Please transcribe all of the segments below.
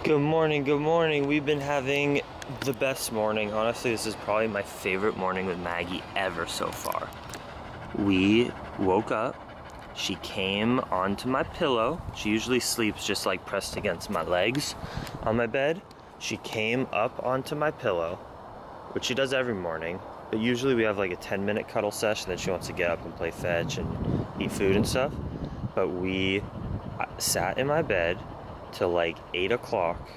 Good morning, good morning. We've been having the best morning. Honestly, this is probably my favorite morning with Maggie ever so far. We woke up, she came onto my pillow. She usually sleeps just like pressed against my legs on my bed. She came up onto my pillow, which she does every morning, but usually we have like a 10-minute cuddle session, then she wants to get up and play fetch and eat food and stuff. But we sat in my bed till like 8 o'clock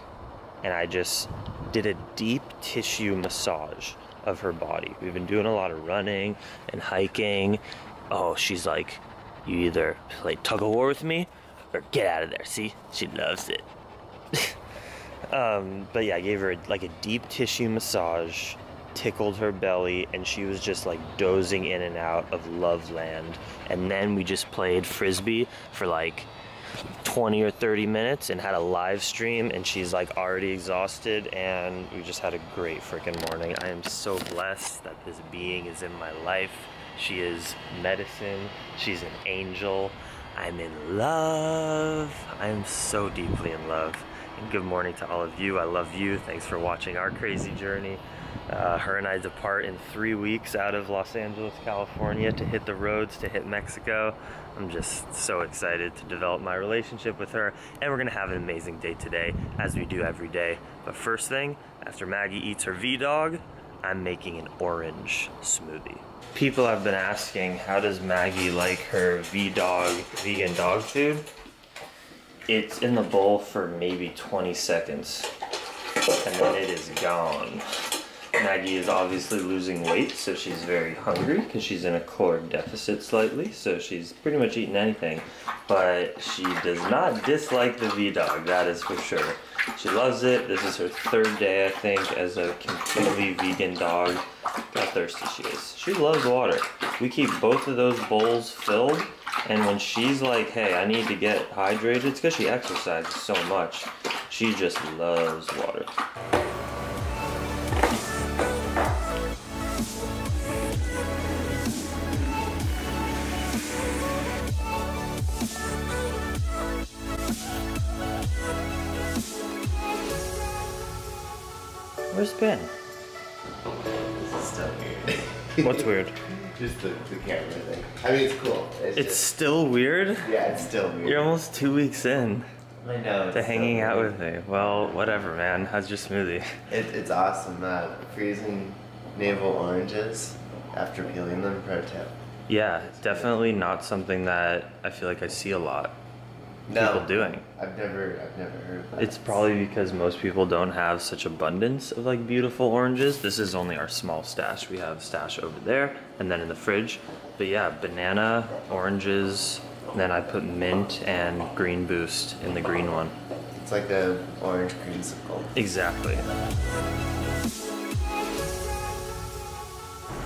and I just did a deep tissue massage of her body. We've been doing a lot of running and hiking. Oh, she's like, you either play tug of war with me or get out of there. See, she loves it. But yeah, I gave her like a deep tissue massage, tickled her belly, and she was just like dozing in and out of love land. And then we just played frisbee for like 20 or 30 minutes and had a live stream, and she's like already exhausted, and we just had a great freaking morning. I am so blessed that this being is in my life. She is medicine. She's an angel. I'm in love. I am so deeply in love. And good morning to all of you. I love you. Thanks for watching our crazy journey. Her and I depart in 3 weeks out of Los Angeles, California to hit the roads, to hit Mexico. I'm just so excited to develop my relationship with her, and we're gonna have an amazing day today, as we do every day. But first thing, after Maggie eats her V-Dog, I'm making an orange smoothie. People have been asking, how does Maggie like her V-Dog vegan dog food? It's in the bowl for maybe 20 seconds, and then it is gone. Maggie is obviously losing weight, so she's very hungry because she's in a caloric deficit slightly, so she's pretty much eating anything. But she does not dislike the V-Dog, that is for sure. She loves it. This is her 3rd day, I think, as a completely vegan dog. How thirsty she is. She loves water. We keep both of those bowls filled, and when she's like, hey, I need to get hydrated, it's because she exercises so much. She just loves water. Where's Ben? This is still weird. What's weird? Just the camera thing. I mean, it's cool. It's still weird? Yeah, it's still weird. You're almost 2 weeks in I know. to hanging out with me. Well, whatever, man. How's your smoothie? It's awesome. Freezing navel oranges after peeling them, pro tip. Yeah, definitely not something that I feel like I see a lot people doing. I've never heard of that. It's probably because most people don't have such abundance of like beautiful oranges. This is only our small stash. We have stash over there and then in the fridge. But yeah, banana, oranges, and then I put mint and green boost in the green one. It's like the orange creamsicle. Exactly.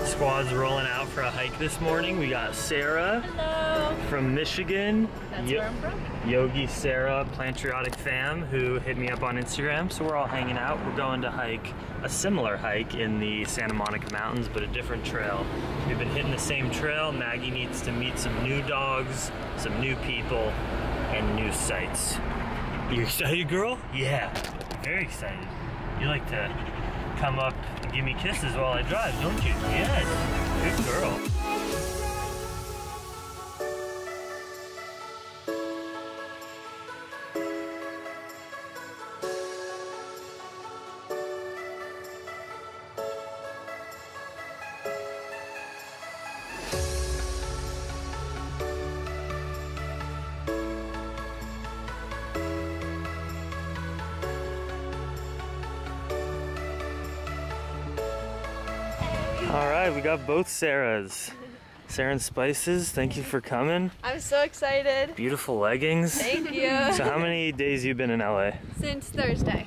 Squad's rolling out for a hike this morning. We got Sarah. Hello. From Michigan. That's where I'm from. Yogi, Sarah, Plantriotic fam, who hit me up on Instagram. So we're all hanging out. We're going to hike a similar hike in the Santa Monica Mountains, but a different trail. We've been hitting the same trail. Maggie needs to meet some new dogs, some new people, and new sights. You excited, girl? Yeah, very excited. You like to come up and give me kisses while I drive, don't you? Yes, good girl. All right, we got both Sarahs. Sarah and Spices, thank you for coming. I'm so excited. Beautiful leggings. Thank you. So how many days you been in LA? Since Thursday.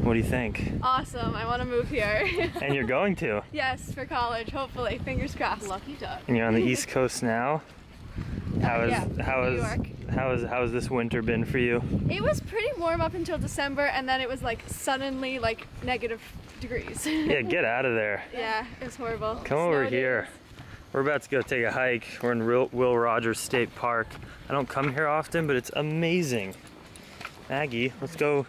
What do you think? Awesome, I want to move here. And you're going to? Yes, for college, hopefully. Fingers crossed. Lucky duck. And you're on the East Coast now? How has this winter been for you? It was pretty warm up until December, and then it was like suddenly like -degrees. Yeah, get out of there. Yeah, it was horrible. Come over here. We're about to go take a hike. We're in Will Rogers State Park. I don't come here often, but it's amazing. Maggie, let's go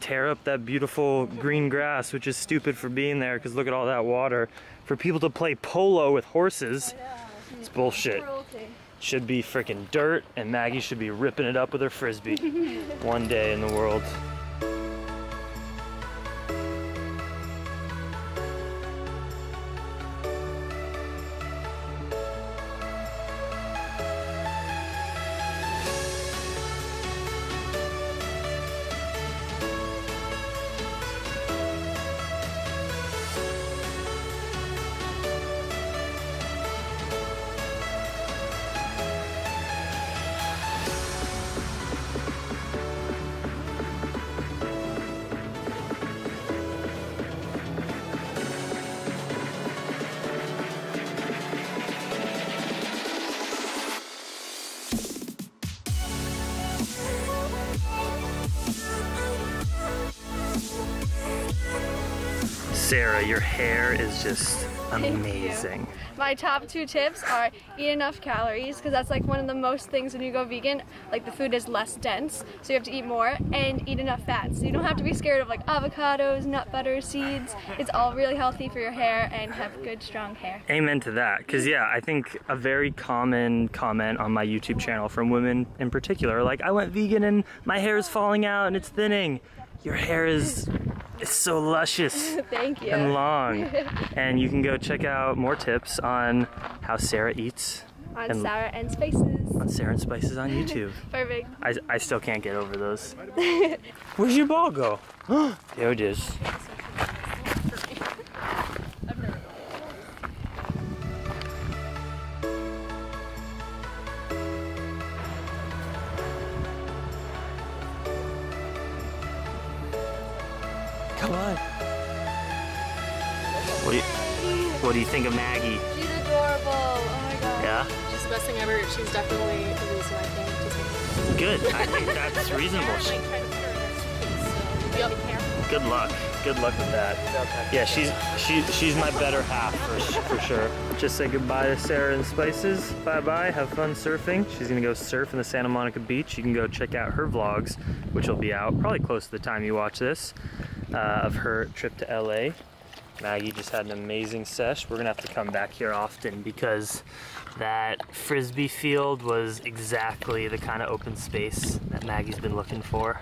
tear up that beautiful green grass, which is stupid for being there because look at all that water. For people to play polo with horses, it's bullshit. Should be freaking dirt, and Maggie should be ripping it up with her frisbee one day in the world. Sarah, your hair is just amazing. My top 2 tips are eat enough calories, because that's like one of the most things when you go vegan, like the food is less dense, so you have to eat more, and eat enough fats. So you don't have to be scared of like avocados, nut butter, seeds. It's all really healthy for your hair and have good, strong hair. Amen to that, because yeah, I think a very common comment on my YouTube channel from women in particular, like, I went vegan and my hair is falling out and it's thinning. Your hair is so luscious. Thank you. And long. And you can go check out more tips on how Sarah eats. On Sarah and Spices. On Sarah and Spices on YouTube. Perfect. I still can't get over those. Where's your ball go? There it is. Come on. What do you think of Maggie? She's adorable. Oh my god. Yeah? She's the best thing ever. She's definitely the reason I came to take Good. I think that's reasonable. Good luck. Good luck with that. Yeah, she's my better half for sure. Just say goodbye to Sarah and Spices. Bye-bye. Have fun surfing. She's gonna go surf in the Santa Monica beach. You can go check out her vlogs, which will be out probably close to the time you watch this, of her trip to LA. Maggie just had an amazing sesh. We're gonna have to come back here often because that frisbee field was exactly the kind of open space that Maggie's been looking for.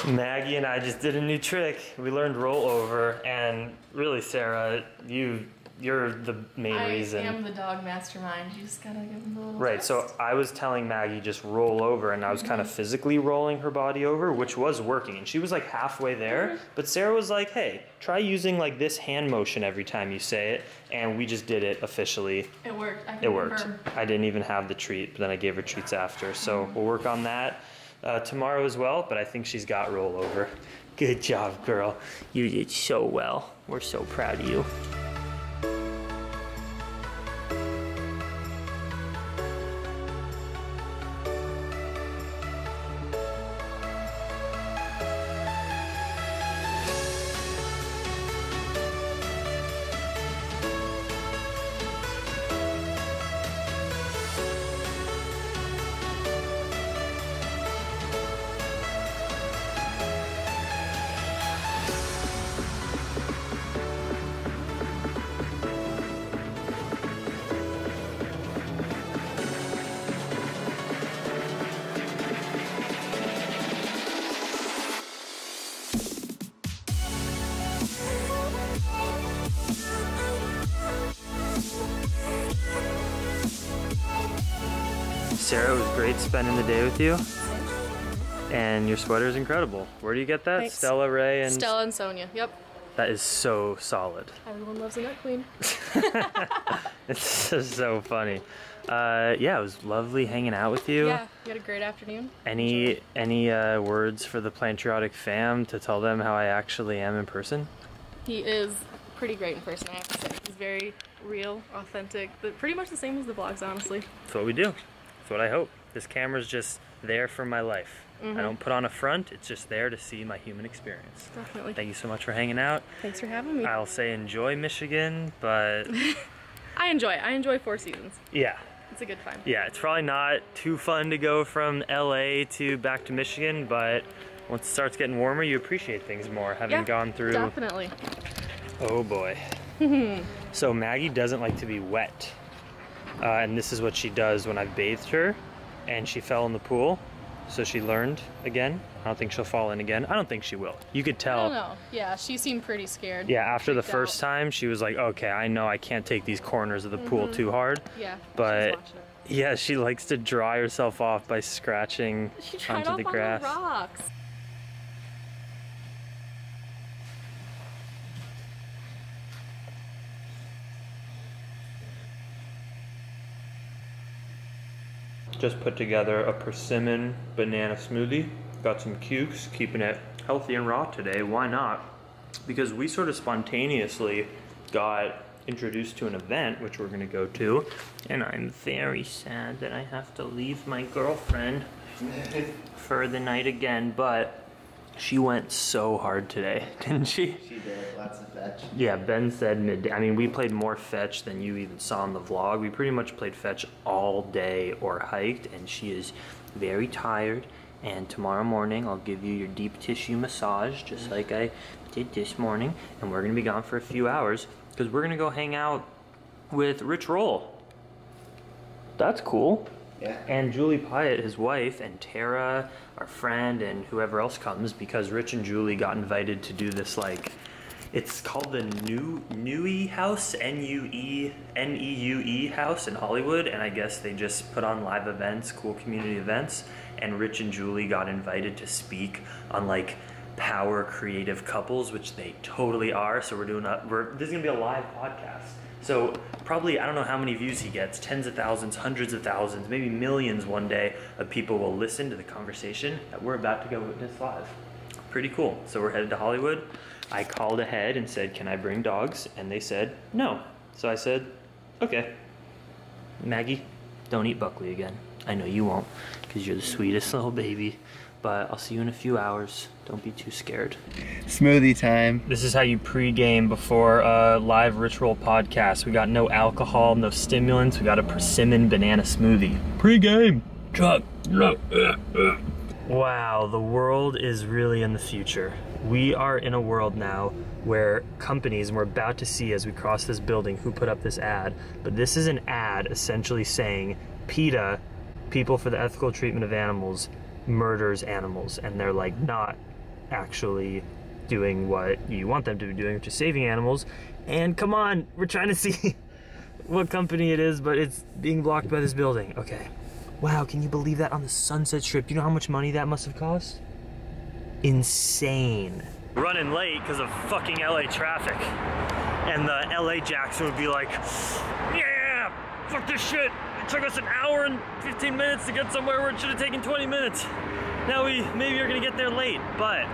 Maggie and I just did a new trick. We learned rollover, and really, Sarah, you're the main reason. I am the dog mastermind. You just gotta give them the little Right, twist. so I was telling Maggie just roll over, and I was kind of physically rolling her body over, which was working, and she was like halfway there, but Sarah was like, hey, try using like this hand motion every time you say it, and we just did it officially. It worked. I can It worked. confirm. I didn't even have the treat, but then I gave her treats after, so we'll work on that tomorrow as well, but I think she's got rollover. Good job, girl. You did so well. We're so proud of you. Sarah, it was great spending the day with you. And your sweater is incredible. Where do you get that? Thanks. Stella, Ray, and... Stella and Sonia. Yep. That is so solid. Everyone loves a nut queen. It's just so funny. Yeah, it was lovely hanging out with you. Yeah, you had a great afternoon. Any words for the Plantriotic fam to tell them how I actually am in person? He is pretty great in person, I have to say. He's very real, authentic, but pretty much the same as the vlogs, honestly. That's what we do. That's what I hope. This camera's just there for my life. I don't put on a front, it's just there to see my human experience. Definitely. Thank you so much for hanging out. Thanks for having me. I'll say enjoy Michigan, but I enjoy 4 seasons. yeah. It's a good time. Yeah, it's probably not too fun to go from LA to back to Michigan, but Once it starts getting warmer, you appreciate things more, having gone through. Definitely. Oh boy. So Maggie doesn't like to be wet. And this is what she does when I've bathed her and she fell in the pool. So she learned again. I don't think she'll fall in again. I don't think she will. You could tell. I don't know. Yeah, she seemed pretty scared. Yeah, after the first time, she was like, okay, I know I can't take these corners of the pool too hard. Yeah, but yeah, she likes to dry herself off by scratching onto the grass. On the rocks. Just put together a persimmon banana smoothie. Got some cukes, keeping it healthy and raw today. Why not? Because we sort of spontaneously got introduced to an event, which we're gonna go to, and I'm very sad that I have to leave my girlfriend for the night again, but she went so hard today, didn't she? She did, lots of fetch. Yeah, Ben said midday. I mean, we played more fetch than you even saw in the vlog. We pretty much played fetch all day or hiked, and she is very tired. And tomorrow morning, I'll give you your deep tissue massage, just like I did this morning. And we're gonna be gone for a few hours, because we're gonna go hang out with Rich Roll. That's cool. Yeah. And Julie Pyatt, his wife, and Tara, our friend, and whoever else comes, because Rich and Julie got invited to do this, like, it's called the Nue House, N-E-U-E House in Hollywood, and I guess they just put on live events, cool community events, and Rich and Julie got invited to speak on, like, power creative couples, which they totally are. So this is gonna be a live podcast. So probably, I don't know how many views he gets, tens of thousands, hundreds of thousands, maybe millions one day of people will listen to the conversation that we're about to go witness live. Pretty cool. So we're headed to Hollywood. I called ahead and said, can I bring dogs? And they said, no. So I said, okay. Maggie, don't eat Buckley again. I know you won't, because you're the sweetest little baby. But I'll see you in a few hours. Don't be too scared. Smoothie time. This is how you pregame before a live Rich Roll podcast. We got no alcohol, no stimulants. We got a persimmon banana smoothie. Pregame. Chuck. Wow, the world is really in the future. We are in a world now where companies, and we're about to see as we cross this building who put up this ad, but this is an ad essentially saying PETA, People for the Ethical Treatment of Animals, murders animals, and they're like not actually doing what you want them to be doing, which is saving animals. And come on, we're trying to see what company it is, but it's being blocked by this building. Okay. Wow, can you believe that? On the Sunset Strip, do you know how much money that must have cost? Insane. Running late because of fucking LA traffic. And the LA Jackson would be like, yeah, fuck this shit. It took us an hour and 15 minutes to get somewhere where it should have taken 20 minutes. Now we maybe are gonna get there late, but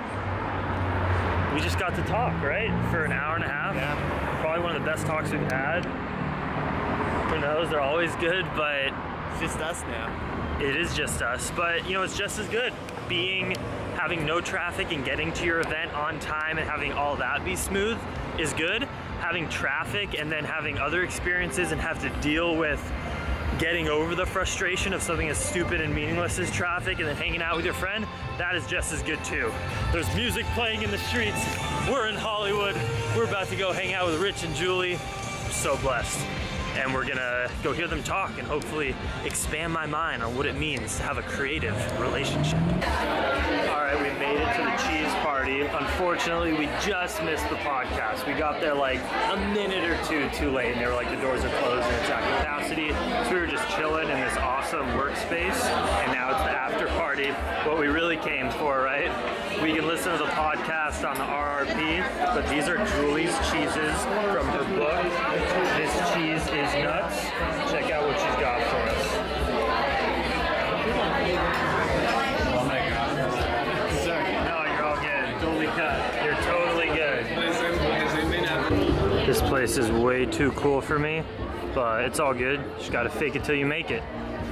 we just got to talk, right? For an hour and a half. Yeah. Probably one of the best talks we've had. Who knows, they're always good, but It's just us now. it is just us. But you know, it's just as good. Having no traffic and getting to your event on time and having all that be smooth is good. Having traffic and then having other experiences and have to deal with getting over the frustration of something as stupid and meaningless as traffic and then hanging out with your friend, that is just as good too. There's music playing in the streets. We're in Hollywood. We're about to go hang out with Rich and Julie. I'm so blessed. And we're gonna go hear them talk and hopefully expand my mind on what it means to have a creative relationship. All right, we made it to the cheese party. Unfortunately, we just missed the podcast. We got there like a minute or two too late, and they were like, the doors are closed and it's at capacity. So we were just chilling in this awesome workspace, and now it's the after party. What we really came for, right? We can listen to the podcast on the RRP, but these are Julie's cheeses from her book. This cheese is nuts. Check out what she's got for us. Oh my god. Sorry. No, you're all good. Totally cut. You're totally good. This place is way too cool for me, but it's all good. Just gotta fake it till you make it.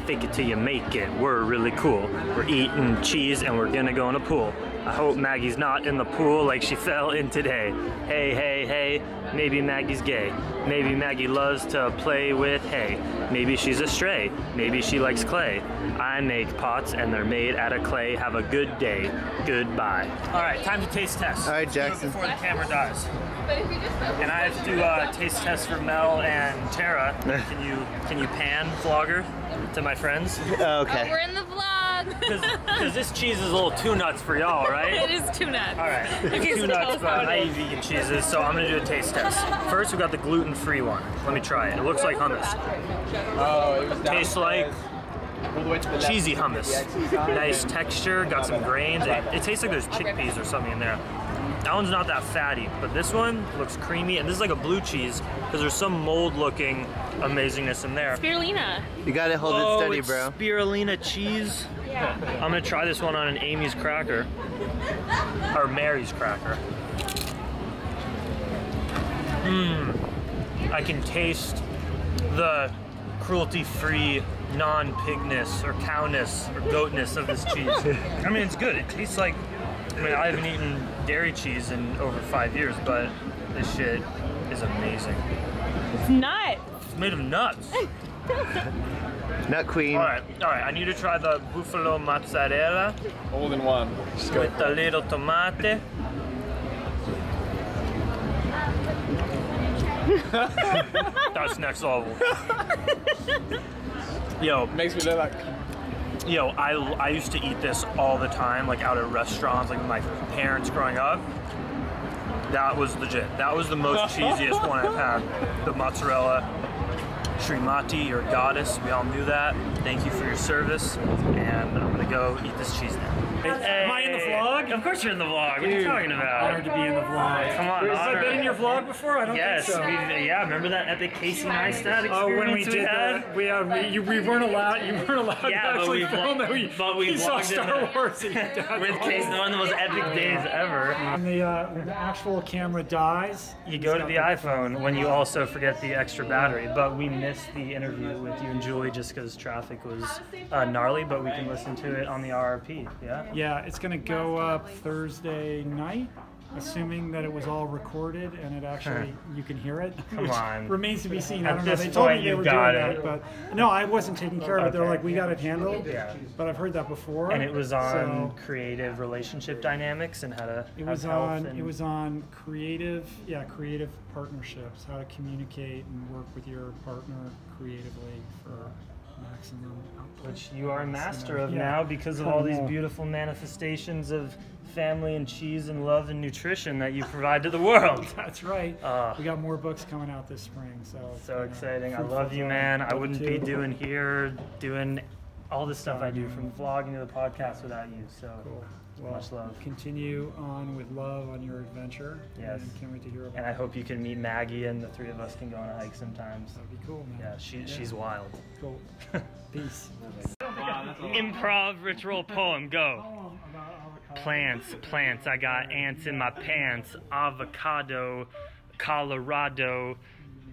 fake it till you make it. We're really cool. We're eating cheese and we're gonna go in a pool. I hope Maggie's not in the pool like she fell in today. Hey, hey, hey, maybe Maggie's gay. Maybe Maggie loves to play with hay. Maybe she's a stray. Maybe she likes clay. I make pots and they're made out of clay. Have a good day. Goodbye. All right, time to taste test. All right, Jackson. Before the camera dies. And I have to do taste test for Mel and Tara. Can you pan vlogger to my friends? Okay. Oh, we're in the vlog. Because this cheese is a little too nuts for y'all, right? It is too nuts. All right, it's too nuts, but I eat vegan cheeses, so I'm gonna do a taste test. First, we got the gluten-free one. Let me try it. It looks like hummus. Tastes like cheesy hummus. Nice texture, got some grains. It tastes like there's chickpeas or something in there. That one's not that fatty, but this one looks creamy, and this is like a blue cheese because there's some mold-looking amazingness in there. Spirulina. You gotta hold it steady, bro. Spirulina cheese. Yeah. I'm gonna try this one on an Amy's cracker, or Mary's cracker. I can taste the cruelty-free non-pigness or cowness or goatness of this cheese. I mean, it's good. It tastes like, I mean, I haven't eaten dairy cheese in over 5 years, but this shit is amazing. It's nuts. It's made of nuts. Nut queen. All right, I need to try the buffalo mozzarella. All in one. With a little tomate. That's next level. Yo, Makes me look like. Yo, I used to eat this all the time, like out at restaurants, like with my parents growing up. That was legit. That was the most cheesiest one I've had. The mozzarella. Srimati, your goddess, we all knew that. Thank you for your service, and I'm gonna go eat this cheese now. Hey, am I in the vlog? Of course you're in the vlog. What are you talking about? Honored to be in the vlog. Come on, Has I been in your vlog before? I don't yes, think so. yeah. Remember that epic Casey Neistat experience Oh, when we did had? that, we weren't allowed. You weren't allowed Yeah, to but actually we film that. but we we saw vlogged in Star that. Wars and With Casey, one of the most epic days ever. When the actual camera dies, You go to the iPhone when you also forget the extra battery, but we missed the interview with you and Julie just because traffic was gnarly, but we can listen to it on the RRP, yeah? Yeah, it's going to go up Thursday night, assuming that it was all recorded and it actually you can hear it. Come which on. remains to be seen. I At don't know. this They told me point, they you were doing got that, it. but no, I wasn't taking care of it. They were Okay. like, we got it handled. Yeah. But I've heard that before. And it was on so creative relationship dynamics and how to it have was health on and it was on creative partnerships, how to communicate and work with your partner creatively for maximum output. which you are a master of Yeah. now because of all these Yeah. beautiful manifestations of family and cheese and love and nutrition that you provide to the world. That's right. Ah. We got more books coming out this spring, so So exciting. I fruitful love you, time. man. I Love wouldn't you be too. doing all the stuff I do from vlogging to the podcast without you. So Cool. Well, much love. Continue on with love on your adventure. Yes. And can't wait to hear about And I it. hope you can meet Maggie and the three of us can go on a hike sometimes. That'd be cool, man. Yeah, she's wild. Cool. Peace. Improv rich roll poem, go. Plants, I got ants in my pants. Avocado, Colorado.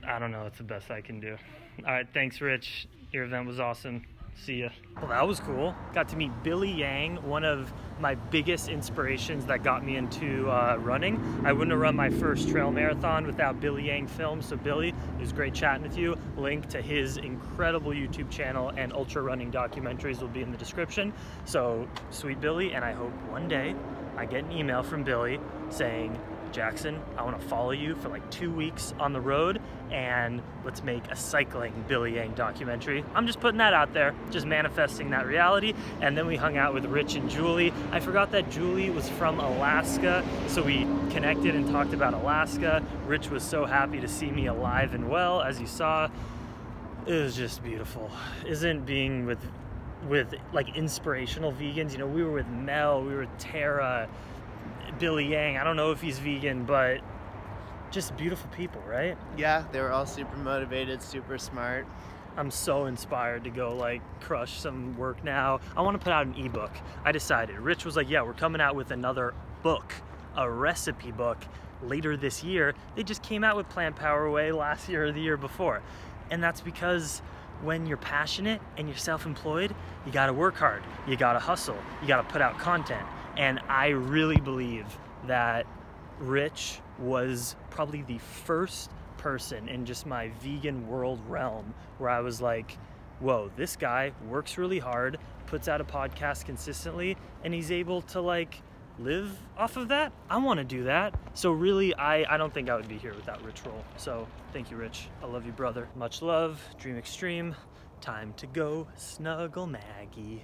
I don't know, that's the best I can do. All right, thanks, Rich. Your event was awesome. See ya. Well, that was cool. Got to meet Billy Yang, one of my biggest inspirations that got me into running. I wouldn't have run my first trail marathon without Billy Yang films. So Billy, it was great chatting with you. Link to his incredible YouTube channel and ultra running documentaries will be in the description. So sweet Billy, and I hope one day I get an email from Billy saying, Jackson, I want to follow you for like 2 weeks on the road and let's make a cycling Billy Yang documentary. I'm just putting that out there, just manifesting that reality. And then we hung out with Rich and Julie. I forgot that Julie was from Alaska, so we connected and talked about Alaska. Rich was so happy to see me alive and well, as you saw. It was just beautiful. Isn't being with like inspirational vegans, you know, we were with Mel, we were with Tara, Billy Yang, I don't know if he's vegan, but just beautiful people, right? Yeah, they were all super motivated, super smart. I'm so inspired to go like crush some work now. I want to put out an ebook. I decided. Rich was like, yeah, we're coming out with another book, a recipe book later this year. They just came out with Plant Power Way last year or the year before. And that's because when you're passionate and you're self-employed, you gotta work hard, you gotta hustle, you gotta put out content. And I really believe that Rich was probably the first person in just my vegan world realm where I was like, whoa, this guy works really hard, puts out a podcast consistently, and he's able to like live off of that. I want to do that. So really, I don't think I would be here without Rich Roll. So thank you, Rich. I love you, brother. Much love. Dream extreme. Time to go snuggle Maggie.